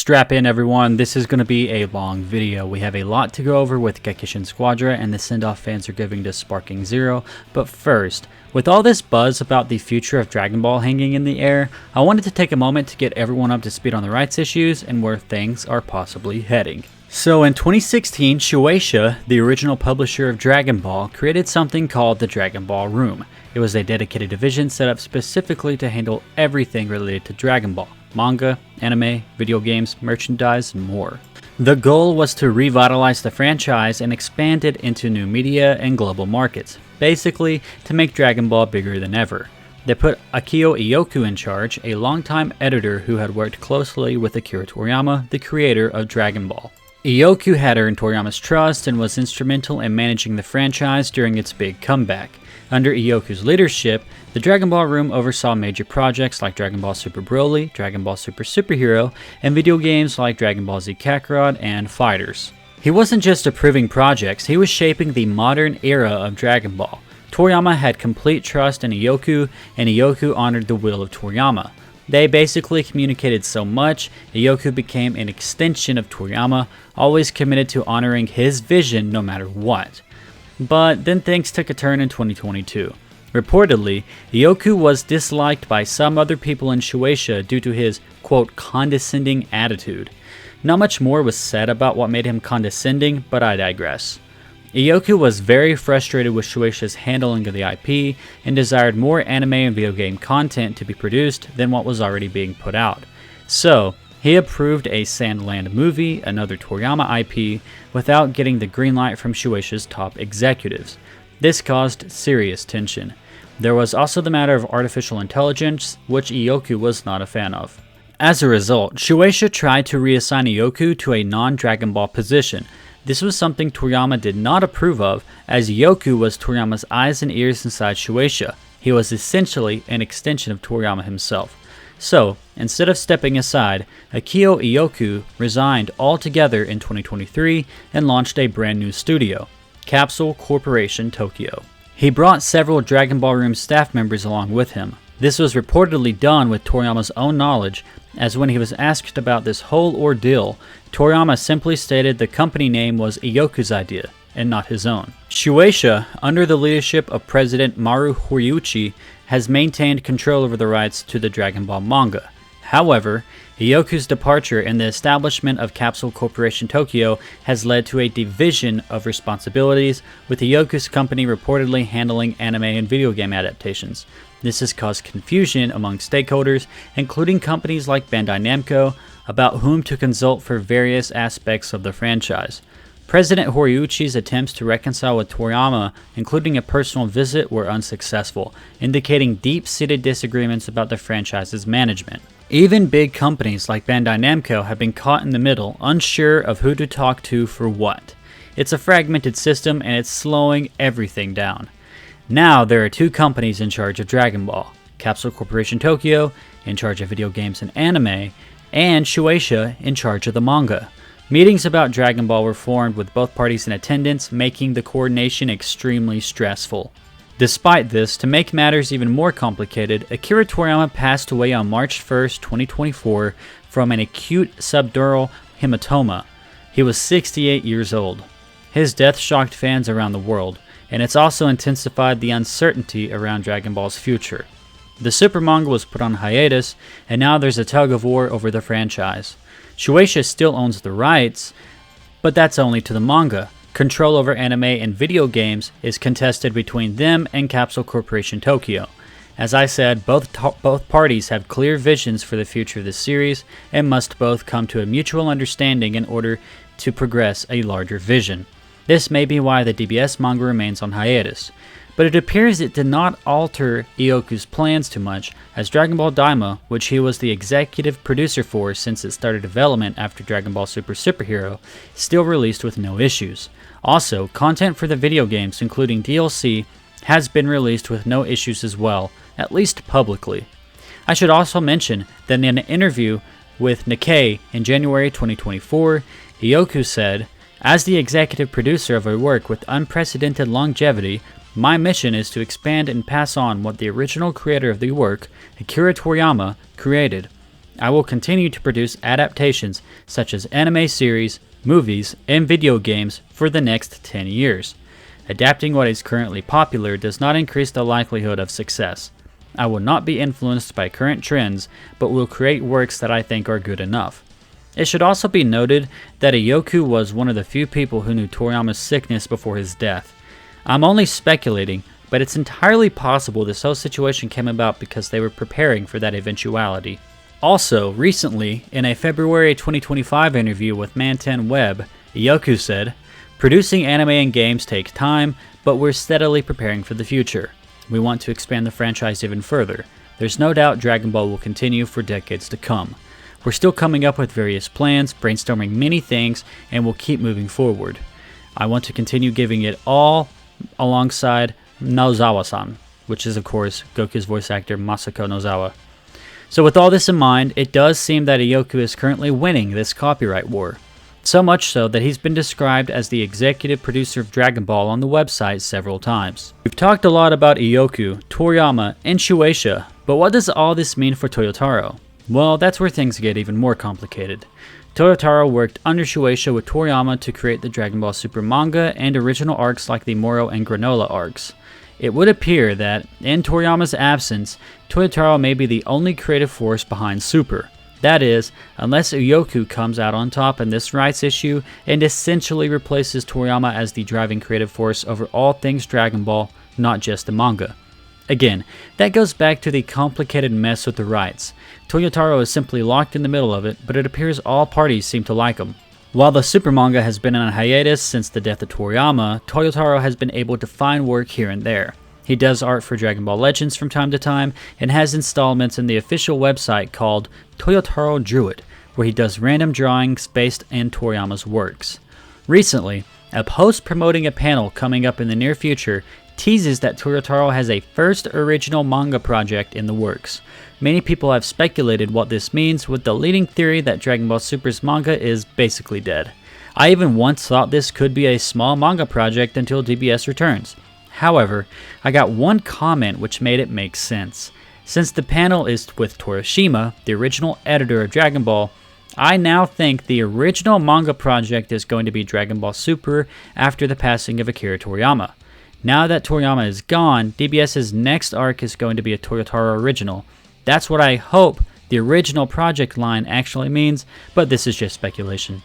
Strap in everyone, this is going to be a long video. We have a lot to go over with GEKISHIN SQUADRA and the send-off fans are giving to Sparking Zero. But first, with all this buzz about the future of Dragon Ball hanging in the air, I wanted to take a moment to get everyone up to speed on the rights issues and where things are possibly heading. So in 2016, Shueisha, the original publisher of Dragon Ball, created something called the Dragon Ball Room. It was a dedicated division set up specifically to handle everything related to Dragon Ball. Manga, anime, video games, merchandise, and more. The goal was to revitalize the franchise and expand it into new media and global markets, basically to make Dragon Ball bigger than ever. They put Akio Ioku in charge, a longtime editor who had worked closely with Akira Toriyama, the creator of Dragon Ball. Ioku had earned Toriyama's trust and was instrumental in managing the franchise during its big comeback. Under Ioku's leadership, the Dragon Ball Room oversaw major projects like Dragon Ball Super Broly, Dragon Ball Super Superhero, and video games like Dragon Ball Z Kakarot and Fighters. He wasn't just approving projects, he was shaping the modern era of Dragon Ball. Toriyama had complete trust in Ioku, and Ioku honored the will of Toriyama. They basically communicated so much, Ioku became an extension of Toriyama, always committed to honoring his vision no matter what. But then things took a turn in 2022. Reportedly, Ioku was disliked by some other people in Shueisha due to his, quote, condescending attitude. Not much more was said about what made him condescending, but I digress. Ioku was very frustrated with Shueisha's handling of the IP and desired more anime and video game content to be produced than what was already being put out. So, he approved a Sandland movie, another Toriyama IP, without getting the green light from Shueisha's top executives. This caused serious tension. There was also the matter of artificial intelligence, which Ioku was not a fan of. As a result, Shueisha tried to reassign Ioku to a non-Dragon Ball position. This was something Toriyama did not approve of, as Ioku was Toriyama's eyes and ears inside Shueisha. He was essentially an extension of Toriyama himself. So, instead of stepping aside, Akio Ioku resigned altogether in 2023 and launched a brand new studio, Capsule Corporation Tokyo. He brought several Dragon Ball Room staff members along with him. This was reportedly done with Toriyama's own knowledge, as when he was asked about this whole ordeal, Toriyama simply stated the company name was Ioku's idea, and not his own. Shueisha, under the leadership of President Maru Horiuchi, has maintained control over the rights to the Dragon Ball manga. However, Ioku's departure and the establishment of Capsule Corporation Tokyo has led to a division of responsibilities, with Ioku's company reportedly handling anime and video game adaptations. This has caused confusion among stakeholders, including companies like Bandai Namco, about whom to consult for various aspects of the franchise. President Horiuchi's attempts to reconcile with Toriyama, including a personal visit, were unsuccessful, indicating deep-seated disagreements about the franchise's management. Even big companies like Bandai Namco have been caught in the middle, unsure of who to talk to for what. It's a fragmented system and it's slowing everything down. Now there are two companies in charge of Dragon Ball, Capsule Corporation Tokyo, in charge of video games and anime, and Shueisha, in charge of the manga. Meetings about Dragon Ball were formed with both parties in attendance, making the coordination extremely stressful. Despite this, to make matters even more complicated, Akira Toriyama passed away on March 1st, 2024 from an acute subdural hematoma. He was 68 years old. His death shocked fans around the world, and it's also intensified the uncertainty around Dragon Ball's future. The Super manga was put on hiatus, and now there's a tug of war over the franchise. Shueisha still owns the rights, but that's only to the manga. Control over anime and video games is contested between them and Capsule Corporation Tokyo. As I said, both parties have clear visions for the future of the series and must both come to a mutual understanding in order to progress a larger vision. This may be why the DBS manga remains on hiatus. But it appears it did not alter Ioku's plans too much, as Dragon Ball Daima, which he was the executive producer for since it started development after Dragon Ball Super Superhero, still released with no issues. Also, content for the video games, including DLC, has been released with no issues as well, at least publicly. I should also mention that in an interview with Nikkei in January 2024, Ioku said, "As the executive producer of a work with unprecedented longevity, my mission is to expand and pass on what the original creator of the work, Akira Toriyama, created. I will continue to produce adaptations such as anime series, movies, and video games for the next 10 years. Adapting what is currently popular does not increase the likelihood of success. I will not be influenced by current trends, but will create works that I think are good enough. It should also be noted that Ioku was one of the few people who knew Toriyama's sickness before his death. I'm only speculating, but it's entirely possible this whole situation came about because they were preparing for that eventuality. Also, recently, in a February 2025 interview with Man10 Web, Ioku said, "Producing anime and games takes time, but we're steadily preparing for the future. We want to expand the franchise even further. There's no doubt Dragon Ball will continue for decades to come. We're still coming up with various plans, brainstorming many things, and we'll keep moving forward. I want to continue giving it all alongside Nozawa-san," which is of course Goku's voice actor Masako Nozawa. So with all this in mind, it does seem that Ioku is currently winning this copyright war. So much so that he's been described as the executive producer of Dragon Ball on the website several times. We've talked a lot about Ioku, Toriyama, and Shueisha, but what does all this mean for Toyotaro? Well, that's where things get even more complicated. Toyotaro worked under Shueisha with Toriyama to create the Dragon Ball Super manga and original arcs like the Moro and Granola arcs. It would appear that, in Toriyama's absence, Toyotaro may be the only creative force behind Super. That is, unless Ioku comes out on top in this rights issue and essentially replaces Toriyama as the driving creative force over all things Dragon Ball, not just the manga. Again, that goes back to the complicated mess with the rights. Toyotaro is simply locked in the middle of it, but it appears all parties seem to like him. While the Super manga has been on hiatus since the death of Toriyama, Toyotaro has been able to find work here and there. He does art for Dragon Ball Legends from time to time, and has installments in the official website called Toyotaro Drew It, where he does random drawings based in Toriyama's works. Recently, a post promoting a panel coming up in the near future teases that Toyotaro has a first original manga project in the works. Many people have speculated what this means, with the leading theory that Dragon Ball Super's manga is basically dead. I even once thought this could be a small manga project until DBS returns. However, I got one comment which made it make sense. Since the panel is with Torishima, the original editor of Dragon Ball, I now think the original manga project is going to be Dragon Ball Super after the passing of Akira Toriyama. Now that Toriyama is gone, DBS's next arc is going to be a Toyotaro original. That's what I hope the original project line actually means, but this is just speculation.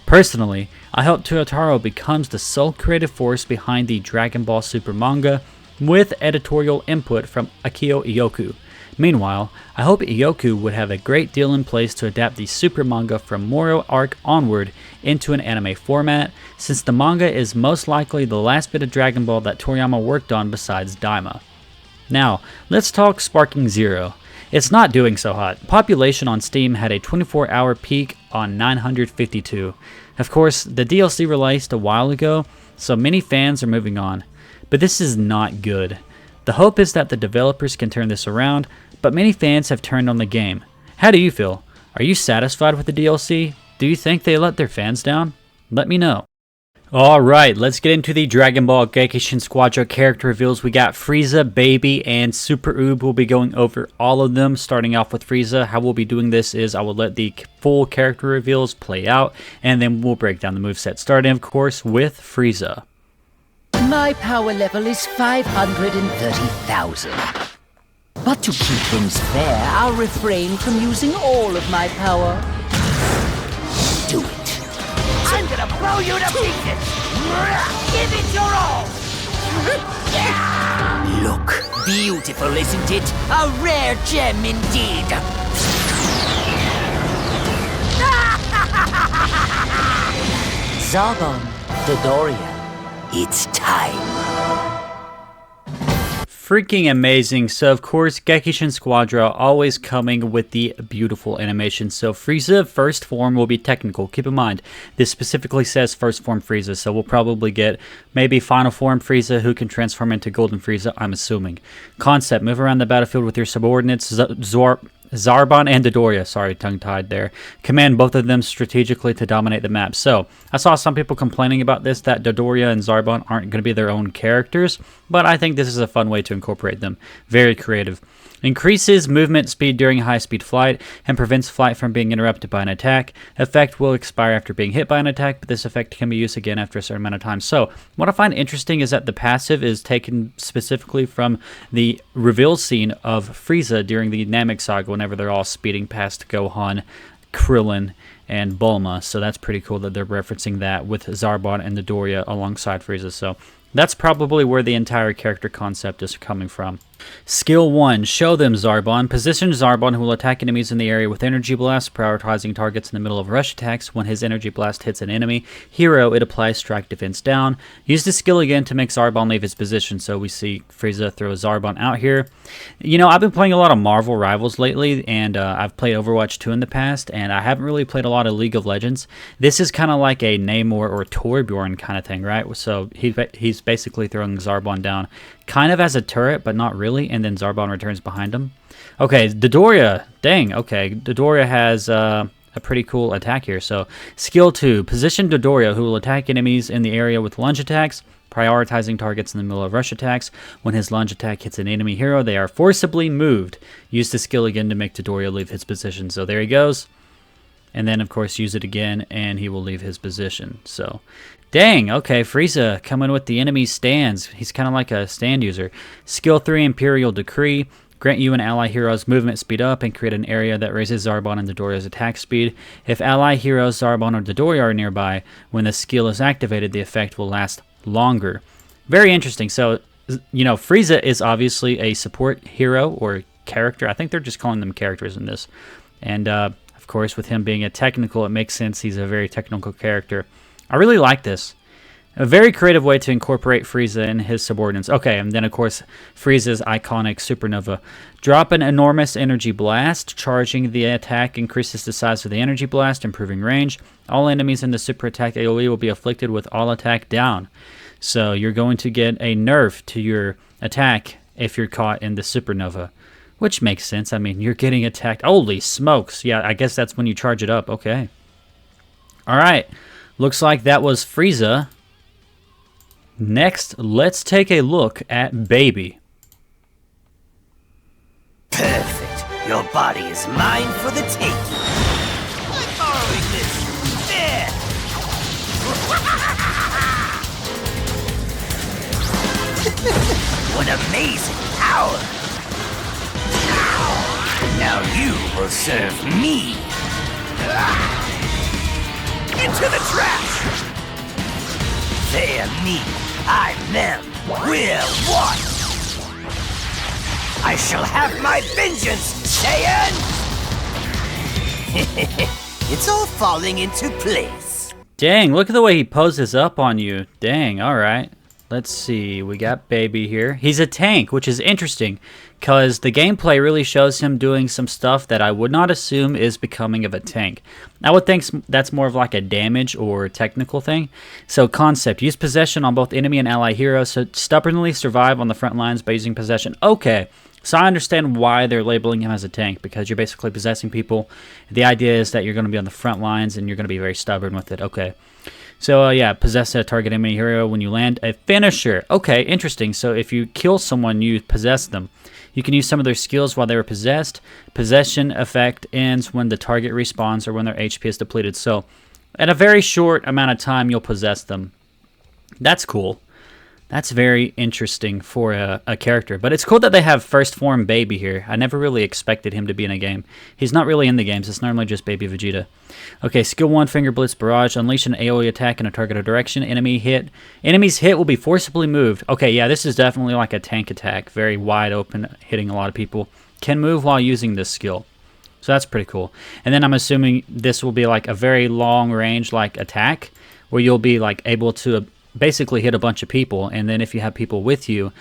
Personally, I hope Toyotaro becomes the sole creative force behind the Dragon Ball Super manga, with editorial input from Akio Ioku. Meanwhile, I hope Ioku would have a great deal in place to adapt the Super manga from Moro arc onward into an anime format, since the manga is most likely the last bit of Dragon Ball that Toriyama worked on besides Daima. Now, let's talk Sparking Zero. It's not doing so hot. Population on Steam had a 24-hour peak on 952. Of course, the DLC released a while ago, so many fans are moving on. But this is not good. The hope is that the developers can turn this around, but many fans have turned on the game. How do you feel? Are you satisfied with the DLC? Do you think they let their fans down? Let me know. Alright, let's get into the Dragon Ball GEKISHIN SQUADRA character reveals. We got Frieza, Baby, and Super UUB. We'll be going over all of them, starting off with Frieza. How we'll be doing this is I will let the full character reveals play out, and then we'll break down the moveset, starting of course with Frieza. My power level is 530,000. But to keep things fair, I'll refrain from using all of my power. Do it. I'm gonna blow you to pieces! Give it your all! Look, beautiful, isn't it? A rare gem indeed. Zarbon, Dodoria, it's time. Freaking amazing. So of course, GEKISHIN SQUADRA always coming with the beautiful animation. So Frieza first form will be technical. Keep in mind, this specifically says first form Frieza, so we'll probably get maybe final form Frieza who can transform into Golden Frieza, I'm assuming. Concept, move around the battlefield with your subordinates, Zarbon and Dodoria, sorry, tongue-tied there. Command both of them strategically to dominate the map. So, I saw some people complaining about this, that Dodoria and Zarbon aren't going to be their own characters, but I think this is a fun way to incorporate them. Very creative. Increases movement speed during high-speed flight and prevents flight from being interrupted by an attack. Effect will expire after being hit by an attack, but this effect can be used again after a certain amount of time. So what I find interesting is that the passive is taken specifically from the reveal scene of Frieza during the Namek Saga whenever they're all speeding past Gohan, Krillin, and Bulma. So that's pretty cool that they're referencing that with Zarbon and Dodoria alongside Frieza. So that's probably where the entire character concept is coming from. Skill 1. Show them Zarbon. Position Zarbon, who will attack enemies in the area with Energy Blast, prioritizing targets in the middle of rush attacks. When his Energy Blast hits an enemy hero, it applies Strike Defense down. Use the skill again to make Zarbon leave his position. So we see Frieza throw Zarbon out here. You know, I've been playing a lot of Marvel Rivals lately, and I've played Overwatch 2 in the past, and I haven't really played a lot of League of Legends. This is kind of like a Namor or Torbjorn kind of thing, right? So he's basically throwing Zarbon down kind of as a turret, but not really, and then Zarbon returns behind him. Okay, Dodoria. Dang, okay. Dodoria has a pretty cool attack here. So, Skill 2. Position Dodoria, who will attack enemies in the area with lunge attacks, prioritizing targets in the middle of rush attacks. When his lunge attack hits an enemy hero, they are forcibly moved. Use the skill again to make Dodoria leave his position. So, there he goes. And then, of course, use it again, and he will leave his position. So, dang, okay, Frieza coming with the enemy stands. He's kind of like a stand user. Skill 3, Imperial Decree. Grant you and ally heroes movement speed up and create an area that raises Zarbon and Dodoria's attack speed. If ally heroes Zarbon or Dodoria are nearby, when the skill is activated, the effect will last longer. Very interesting. So, you know, Frieza is obviously a support hero or character. I think they're just calling them characters in this. And, of course, with him being a technical, it makes sense. He's a very technical character. I really like this. A very creative way to incorporate Frieza and his subordinates. Okay, and then, of course, Frieza's iconic supernova. Drop an enormous energy blast. Charging the attack increases the size of the energy blast, improving range. All enemies in the super attack AoE will be afflicted with all attack down. So you're going to get a nerf to your attack if you're caught in the supernova. Which makes sense. I mean, you're getting attacked. Holy smokes. Yeah, I guess that's when you charge it up. Okay. Alright. Looks like that was Frieza. Next, let's take a look at Baby. Perfect. Your body is mine for the taking. I'm borrowing this. There. What amazing power. Now you will serve me. Into the trash! They are me, I'm them. We're one. I shall have my vengeance, Saiyan! It's all falling into place. Dang, look at the way he poses up on you. Dang, alright. Let's see, we got Baby here. He's a tank, which is interesting, because the gameplay really shows him doing some stuff that I would not assume is becoming of a tank. I would think that's more of like a damage or technical thing. So concept, use possession on both enemy and ally heroes, so stubbornly survive on the front lines by using possession. Okay, so I understand why they're labeling him as a tank, because you're basically possessing people. The idea is that you're going to be on the front lines and you're going to be very stubborn with it. Okay. So, yeah, possess a target enemy hero when you land a finisher. Okay, interesting. So, if you kill someone, you possess them. You can use some of their skills while they were possessed. Possession effect ends when the target respawns or when their HP is depleted. So, at a very short amount of time, you'll possess them. That's cool. That's very interesting for a character. But it's cool that they have first form Baby here. I never really expected him to be in a game. He's not really in the games. It's normally just Baby Vegeta. Okay, skill 1, Finger Blitz Barrage. Unleash an AoE attack in a targeted direction. Enemy's hit will be forcibly moved. Okay, yeah, this is definitely like a tank attack. Very wide open, hitting a lot of people. Can move while using this skill. So that's pretty cool. And then I'm assuming this will be like a very long range like attack, where you'll be like able to basically hit a bunch of people, and then if you have people with you,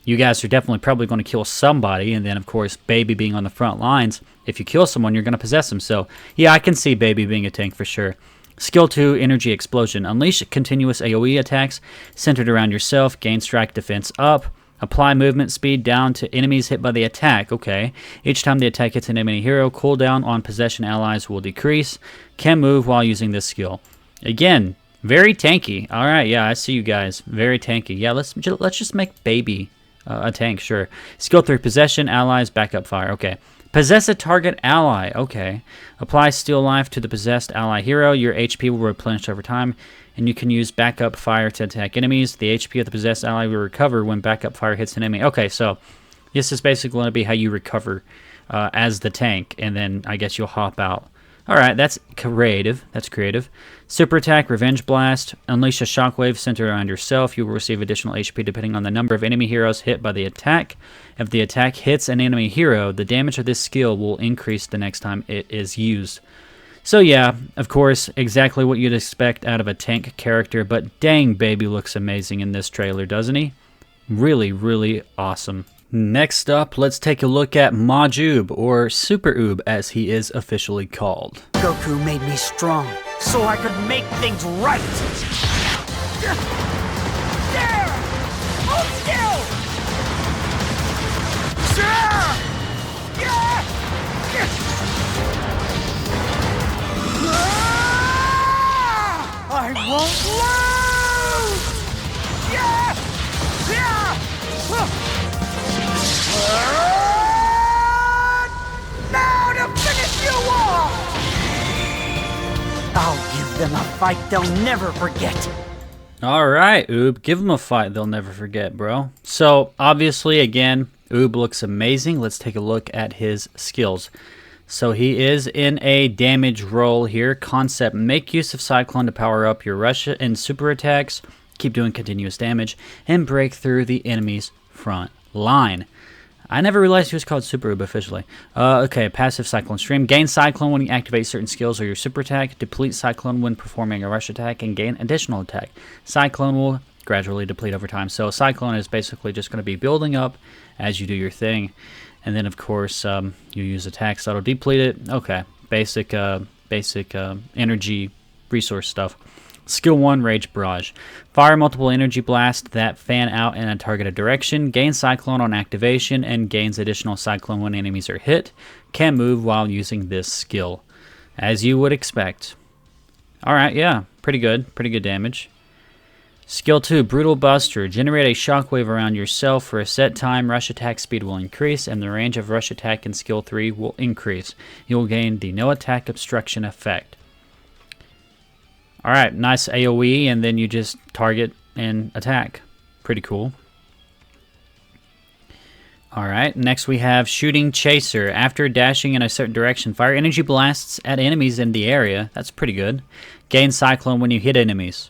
you guys are definitely probably going to kill somebody, and then of course Baby being on the front lines, if you kill someone you're going to possess them. So yeah, I can see Baby being a tank for sure. Skill 2, Energy Explosion. Unleash continuous AoE attacks centered around yourself, gain strike defense up, apply movement speed down to enemies hit by the attack. Okay, each time the attack hits an enemy hero, cooldown on possession allies will decrease, can move while using this skill. Again, very tanky. All right, yeah, I see you guys. Very tanky. Yeah, let's just make Baby A tank, sure. Skill 3, possession, allies, backup fire. Okay. Possess a target ally. Okay. Apply steal life to the possessed ally hero. Your HP will replenish over time, and you can use backup fire to attack enemies. The HP of the possessed ally will recover when backup fire hits an enemy. Okay, so this is basically going to be how you recover as the tank, and then I guess you'll hop out. Alright, that's creative. That's creative. Super attack, revenge blast. Unleash a shockwave centered around yourself. You will receive additional HP depending on the number of enemy heroes hit by the attack. If the attack hits an enemy hero, the damage of this skill will increase the next time it is used. So yeah, of course, exactly what you'd expect out of a tank character, but dang baby looks amazing in this trailer, doesn't he? Really, really awesome. Next up, let's take a look at MANGA, or Super UUB as he is officially called. Goku made me strong, so I could make things right! There! Hold still! I won't lose! Now to finish you off! I'll give them a fight they'll never forget. Alright, UUB, give them a fight they'll never forget, bro. So, obviously, again, UUB looks amazing. Let's take a look at his skills. So he is in a damage role here. Concept, make use of Cyclone to power up your rush and super attacks, keep doing continuous damage, and break through the enemy's front line. I never realized he was called Super UUB officially. Okay, passive Cyclone Stream. Gain Cyclone when you activate certain skills or your super attack. Deplete Cyclone when performing a rush attack and gain additional attack. Cyclone will gradually deplete over time. So Cyclone is basically just going to be building up as you do your thing. And then, of course, you use attacks that'll deplete it. Okay, basic energy resource stuff. Skill 1, Rage Barrage. Fire multiple energy blasts that fan out in a targeted direction. Gain Cyclone on activation and gains additional Cyclone when enemies are hit. Can move while using this skill. As you would expect. Alright, yeah. Pretty good. Pretty good damage. Skill 2, Brutal Buster. Generate a shockwave around yourself for a set time. Rush attack speed will increase, and the range of rush attack in Skill 3 will increase. You will gain the no attack obstruction effect. Alright, nice AoE, and then you just target and attack. Pretty cool. Alright, next we have Shooting Chaser. After dashing in a certain direction, fire energy blasts at enemies in the area. That's pretty good. Gain Cyclone when you hit enemies.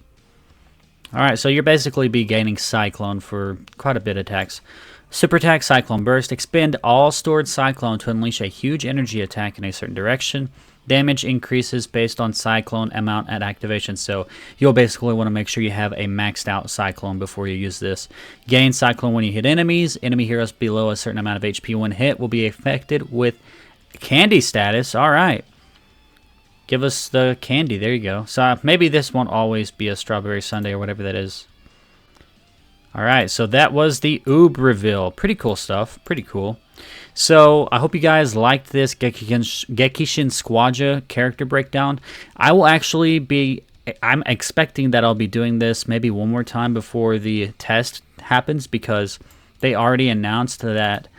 Alright, so you'll basically be gaining Cyclone for quite a bit of attacks. Super attack, Cyclone Burst. Expend all stored Cyclone to unleash a huge energy attack in a certain direction. Damage increases based on Cyclone amount at activation, so you'll basically want to make sure you have a maxed out Cyclone before you use this. Gain Cyclone when you hit enemies. Enemy heroes below a certain amount of HP when hit will be affected with candy status. Alright. Give us the candy. There you go. So maybe this won't always be a strawberry sundae or whatever that is. Alright, so that was the UUB reveal. Pretty cool stuff. Pretty cool. So I hope you guys liked this GEKISHIN SQUADRA character breakdown. I will actually be... I'm expecting that I'll be doing this maybe one more time before the test happens, because they already announced that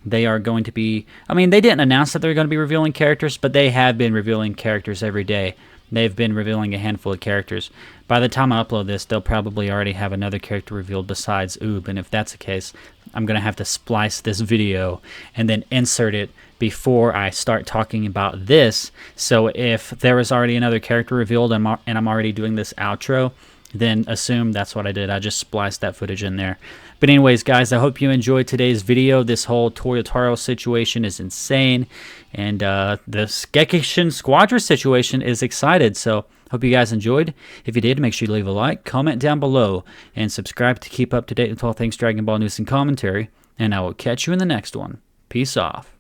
they are going to be... I mean, they didn't announce that they're going to be revealing characters, but they have been revealing characters every day. They've been revealing a handful of characters. By the time I upload this, they'll probably already have another character revealed besides UUB, and if that's the case, I'm going to have to splice this video and then insert it before I start talking about this. So if there was already another character revealed and I'm already doing this outro, then assume that's what I did. I just spliced that footage in there. But anyways, guys, I hope you enjoyed today's video. This whole Toyotaro situation is insane, and this GEKISHIN SQUADRA situation is excited. So hope you guys enjoyed. If you did, make sure you leave a like, comment down below, and subscribe to keep up to date with all things Dragon Ball news and commentary. And I will catch you in the next one. Peace off.